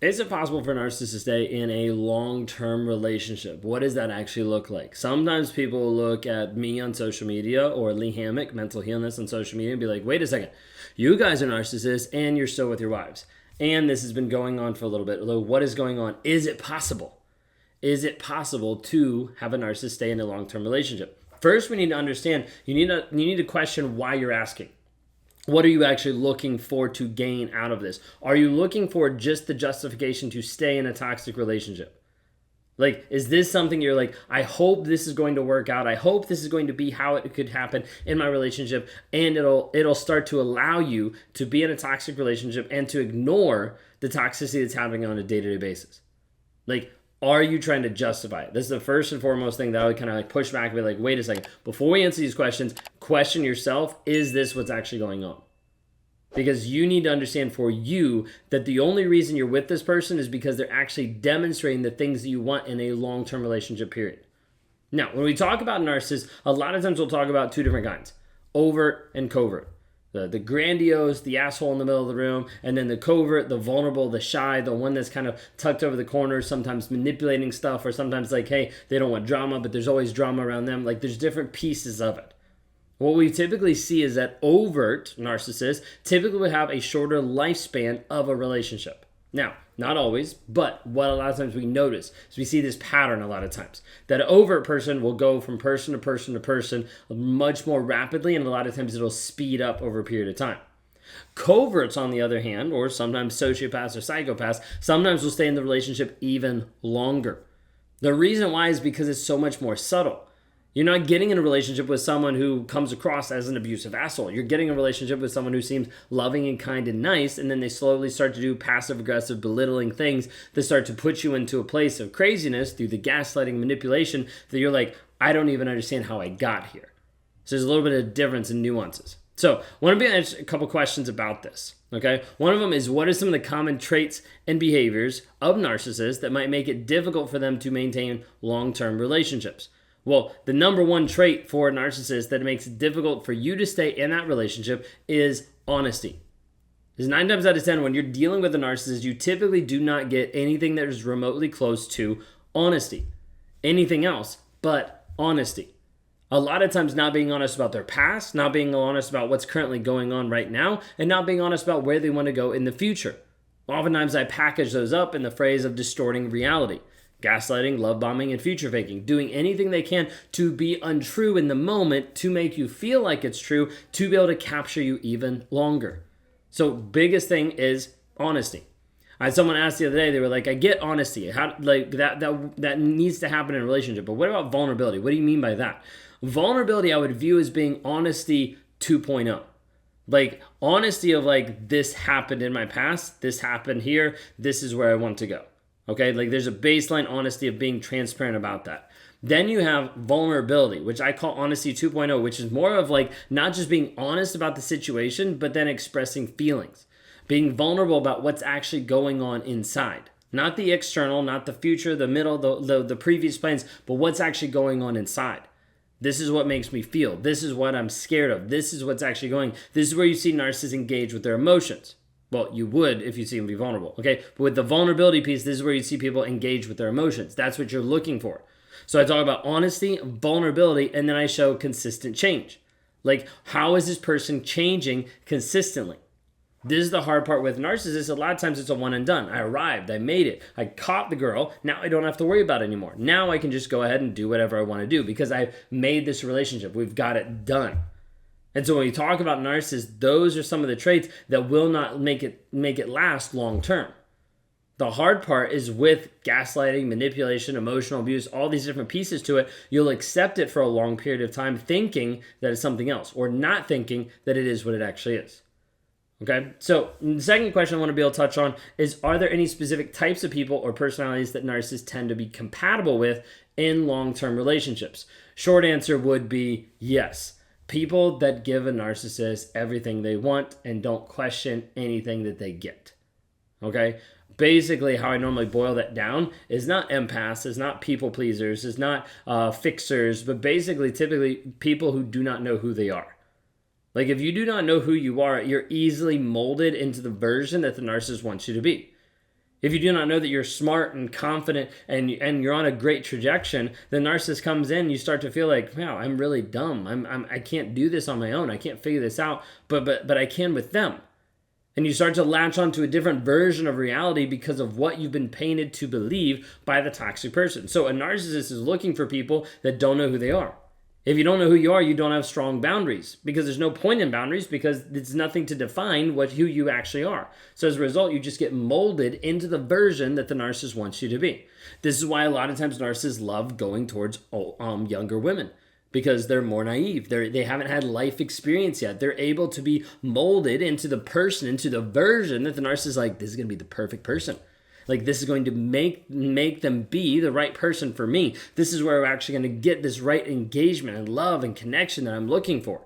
Is it possible for narcissists to stay in a long-term relationship? What does that actually look like? Sometimes people look at me on social media or Lee Hammock, mental illness on social media, and be like, wait a second, you guys are narcissists and you're still with your wives. And this has been going on for a little bit. Although, what is going on? Is it possible? Is it possible to have a narcissist stay in a long-term relationship? First, we need to understand, you need to question why you're asking. What are you actually looking for to gain out of this? Are you looking for just the justification to stay in a toxic relationship? Like, is this something you're like, I hope this is going to work out. I hope this is going to be how it could happen in my relationship. And it'll start to allow you to be in a toxic relationship and to ignore the toxicity that's happening on a day-to-day basis. Like, are you trying to justify it? This is the first and foremost thing that I would kind of like push back and be like, wait a second. Before we answer these questions, question yourself, is this what's actually going on? Because you need to understand for you that the only reason you're with this person is because they're actually demonstrating the things that you want in a long-term relationship period. Now, when we talk about narcissists, a lot of times we'll talk about two different kinds, overt and covert. The grandiose, the asshole in the middle of the room, and then the covert, the vulnerable, the shy, the one that's kind of tucked over the corner, sometimes manipulating stuff, or sometimes like, hey, they don't want drama, but there's always drama around them. Like, there's different pieces of it. What we typically see is that overt narcissists typically would have a shorter lifespan of a relationship. Now, not always, but what a lot of times we notice is we see this pattern a lot of times. That an overt person will go from person to person to person much more rapidly, and a lot of times it'll speed up over a period of time. Coverts, on the other hand, or sometimes sociopaths or psychopaths, sometimes will stay in the relationship even longer. The reason why is because it's so much more subtle. You're not getting in a relationship with someone who comes across as an abusive asshole. You're getting a relationship with someone who seems loving and kind and nice, and then they slowly start to do passive-aggressive, belittling things that start to put you into a place of craziness through the gaslighting manipulation that you're like, I don't even understand how I got here. So there's a little bit of difference in nuances. So I want to answer a couple questions about this. Okay, one of them is, what are some of the common traits and behaviors of narcissists that might make it difficult for them to maintain long-term relationships? Well, the number one trait for a narcissist that makes it difficult for you to stay in that relationship is honesty. Because 9 times out of 10, when you're dealing with a narcissist, you typically do not get anything that is remotely close to honesty. Anything else but honesty. A lot of times not being honest about their past, not being honest about what's currently going on right now, and not being honest about where they want to go in the future. Oftentimes I package those up in the phrase of distorting reality. Gaslighting, love bombing, and future faking. Doing anything they can to be untrue in the moment to make you feel like it's true, to be able to capture you even longer. So biggest thing is honesty. I had someone asked the other day, they were like, I get honesty. How, like that needs to happen in a relationship. But what about vulnerability? What do you mean by that? Vulnerability I would view as being honesty 2.0. Like honesty of like, this happened in my past, this happened here, this is where I want to go. Okay, like there's a baseline honesty of being transparent about that. Then you have vulnerability, which I call honesty 2.0, which is more of like not just being honest about the situation, but then expressing feelings. Being vulnerable about what's actually going on inside. Not the external, not the future, the middle, the previous plans, but what's actually going on inside. This is what makes me feel. This is what I'm scared of. This is what's actually going. This is where you see narcissists engage with their emotions. Well, you would if you see them be vulnerable, okay? But with the vulnerability piece, this is where you see people engage with their emotions. That's what you're looking for. So I talk about honesty, vulnerability, and then I show consistent change. Like, how is this person changing consistently? This is the hard part with narcissists. A lot of times it's a one and done. I arrived, I made it, I caught the girl. Now I don't have to worry about it anymore. Now I can just go ahead and do whatever I want to do because I've made this relationship. We've got it done. And so when we talk about narcissists, those are some of the traits that will not make it last long term. The hard part is with gaslighting, manipulation, emotional abuse, all these different pieces to it, you'll accept it for a long period of time thinking that it's something else or not thinking that it is what it actually is. Okay, so the second question I want to be able to touch on is, are there any specific types of people or personalities that narcissists tend to be compatible with in long-term relationships? Short answer would be yes. People that give a narcissist everything they want and don't question anything that they get. Okay? Basically, how I normally boil that down is not empaths, is not people pleasers, is not fixers, but basically, typically, people who do not know who they are. Like, if you do not know who you are, you're easily molded into the version that the narcissist wants you to be. If you do not know that you're smart and confident and you're on a great trajectory, the narcissist comes in and you start to feel like, wow, I'm really dumb. I can't do this on my own. I can't figure this out, but I can with them. And you start to latch onto a different version of reality because of what you've been painted to believe by the toxic person. So a narcissist is looking for people that don't know who they are. If you don't know who you are, you don't have strong boundaries, because there's no point in boundaries, because it's nothing to define who you actually are. So as a result, you just get molded into the version that the narcissist wants you to be. This is why a lot of times narcissists love going towards younger women, because they're more naive. They haven't had life experience yet. They're able to be molded into the person, into the version that the narcissist is like, this is going to be the perfect person. Like, this is going to make them be the right person for me. This is where we're actually going to get this right engagement and love and connection that I'm looking for.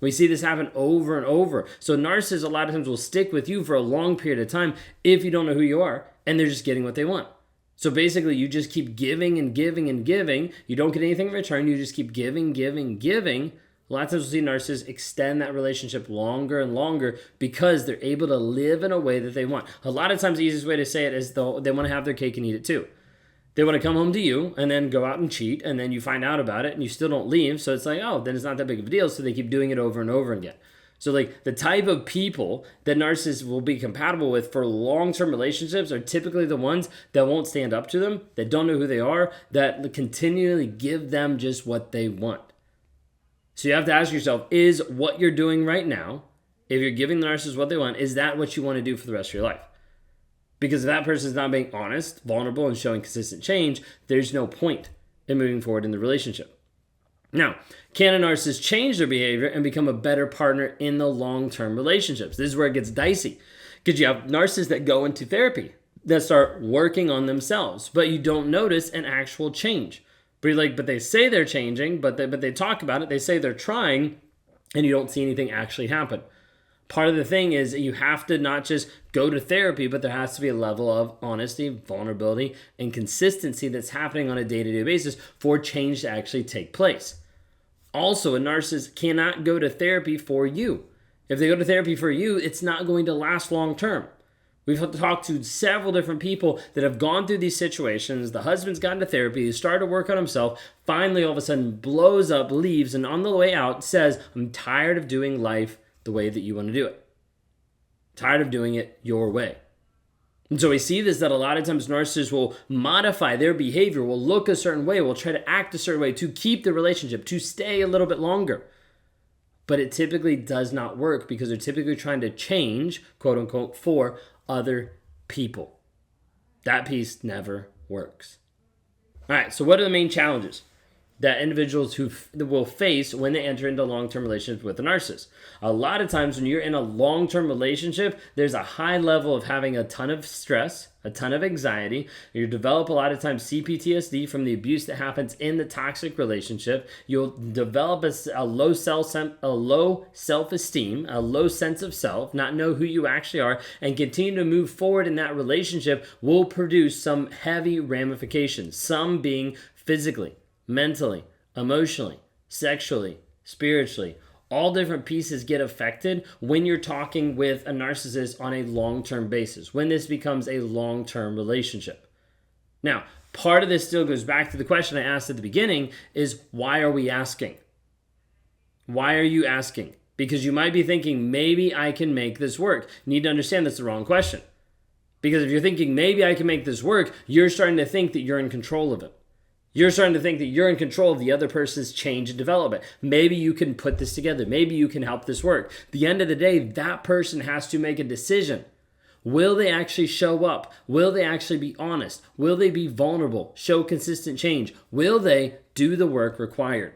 We see this happen over and over. So narcissists a lot of times will stick with you for a long period of time if you don't know who you are, and they're just getting what they want. So basically, you just keep giving and giving and giving. You don't get anything in return. You just keep giving, giving, giving. A lot of times we'll see narcissists extend that relationship longer and longer because they're able to live in a way that they want. A lot of times the easiest way to say it is they want to have their cake and eat it too. They want to come home to you and then go out and cheat, and then you find out about it and you still don't leave. So it's like, oh, then it's not that big of a deal. So they keep doing it over and over again. So like the type of people that narcissists will be compatible with for long-term relationships are typically the ones that won't stand up to them, that don't know who they are, that continually give them just what they want. So you have to ask yourself, is what you're doing right now, if you're giving the narcissist what they want, is that what you want to do for the rest of your life? Because if that person is not being honest, vulnerable, and showing consistent change, there's no point in moving forward in the relationship. Now, can a narcissist change their behavior and become a better partner in the long-term relationships? This is where it gets dicey, because you have narcissists that go into therapy, that start working on themselves, but you don't notice an actual change. But they say they're changing, but they talk about it. They say they're trying, and you don't see anything actually happen. Part of the thing is that you have to not just go to therapy, but there has to be a level of honesty, vulnerability, and consistency that's happening on a day-to-day basis for change to actually take place. Also, a narcissist cannot go to therapy for you. If they go to therapy for you, it's not going to last long-term. We've talked to several different people that have gone through these situations. The husband's gotten to therapy, he started to work on himself, finally all of a sudden blows up, leaves, and on the way out says, I'm tired of doing life the way that you want to do it. Tired of doing it your way. And so we see this, that a lot of times narcissists will modify their behavior, will look a certain way, will try to act a certain way to keep the relationship, to stay a little bit longer. But it typically does not work because they're typically trying to change, quote unquote, for other people. That piece never works. All right, so what are the main challenges that individuals will face when they enter into long-term relationships with a narcissist? A lot of times when you're in a long-term relationship, there's a high level of having a ton of stress, a ton of anxiety. You develop a lot of times CPTSD from the abuse that happens in the toxic relationship. You'll develop a low self-esteem, a low sense of self, not know who you actually are, and continue to move forward in that relationship will produce some heavy ramifications, some being physically, mentally, emotionally, sexually, spiritually. All different pieces get affected when you're talking with a narcissist on a long-term basis, when this becomes a long-term relationship. Now, part of this still goes back to the question I asked at the beginning is, why are we asking? Why are you asking? Because you might be thinking, maybe I can make this work. You need to understand that's the wrong question. Because if you're thinking, maybe I can make this work, you're starting to think that you're in control of it. You're starting to think that you're in control of the other person's change and development. Maybe you can put this together. Maybe you can help this work. At the end of the day, that person has to make a decision. Will they actually show up? Will they actually be honest? Will they be vulnerable? Show consistent change? Will they do the work required?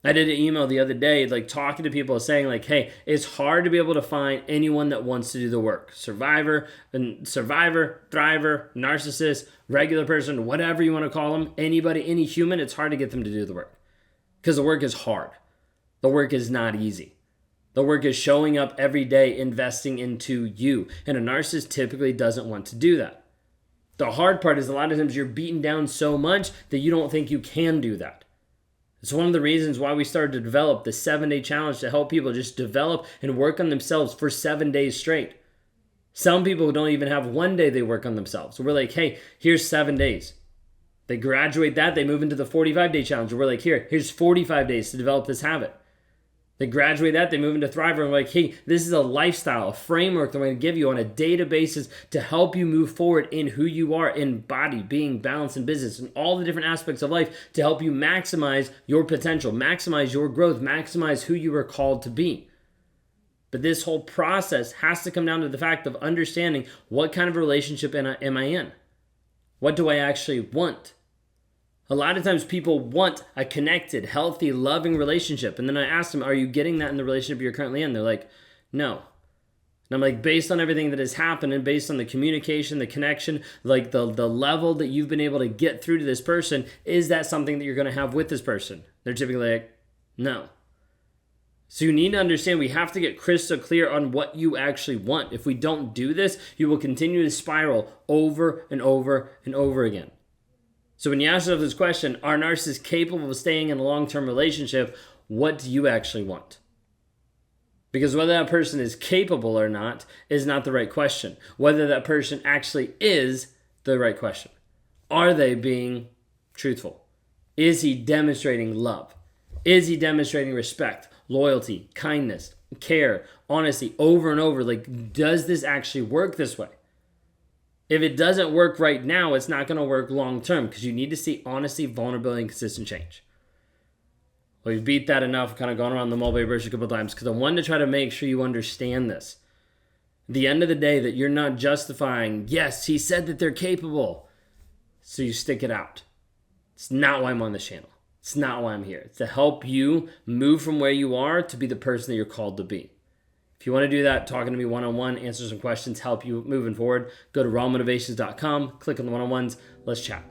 I did an email the other day, talking to people saying hey, it's hard to be able to find anyone that wants to do the work. Survivor, thriver, narcissist, regular person, whatever you want to call them, anybody, any human, it's hard to get them to do the work. Because the work is hard. The work is not easy. The work is showing up every day, investing into you. And a narcissist typically doesn't want to do that. The hard part is a lot of times you're beaten down so much that you don't think you can do that. It's one of the reasons why we started to develop the 7-day challenge to help people just develop and work on themselves for 7 days straight. Some people don't even have one day they work on themselves. So we're like, hey, here's 7 days. They graduate that, they move into the 45-day challenge. We're like, here's 45 days to develop this habit. They graduate that, they move into Thriver, and we're like, hey, this is a lifestyle, a framework that we're going to give you on a daily basis to help you move forward in who you are, in body, being, balance, and business, and all the different aspects of life to help you maximize your potential, maximize your growth, maximize who you are called to be. But this whole process has to come down to the fact of understanding what kind of relationship am I in? What do I actually want? A lot of times people want a connected, healthy, loving relationship. And then I ask them, are you getting that in the relationship you're currently in? They're like, no. And I'm like, based on everything that has happened and based on the communication, the connection, like the level that you've been able to get through to this person, is that something that you're going to have with this person? They're typically like, no. So you need to understand we have to get crystal clear on what you actually want. If we don't do this, you will continue to spiral over and over and over again. So when you ask yourself this question, are narcissists capable of staying in a long-term relationship? What do you actually want? Because whether that person is capable or not is not the right question. Whether that person actually is the right question. Are they being truthful? Is he demonstrating love? Is he demonstrating respect, loyalty, kindness, care, honesty over and over? Like, does this actually work this way? If it doesn't work right now, it's not going to work long term because you need to see honesty, vulnerability, and consistent change. Well, we've beat that enough, kind of gone around the mulberry bush a couple of times because I wanted to try to make sure you understand this. At the end of the day, that you're not justifying, yes, he said that they're capable, so you stick it out. It's not why I'm on this channel. It's not why I'm here. It's to help you move from where you are to be the person that you're called to be. If you want to do that, talking to me one-on-one, answer some questions, help you moving forward, go to rawmotivations.com, click on the one-on-ones, let's chat.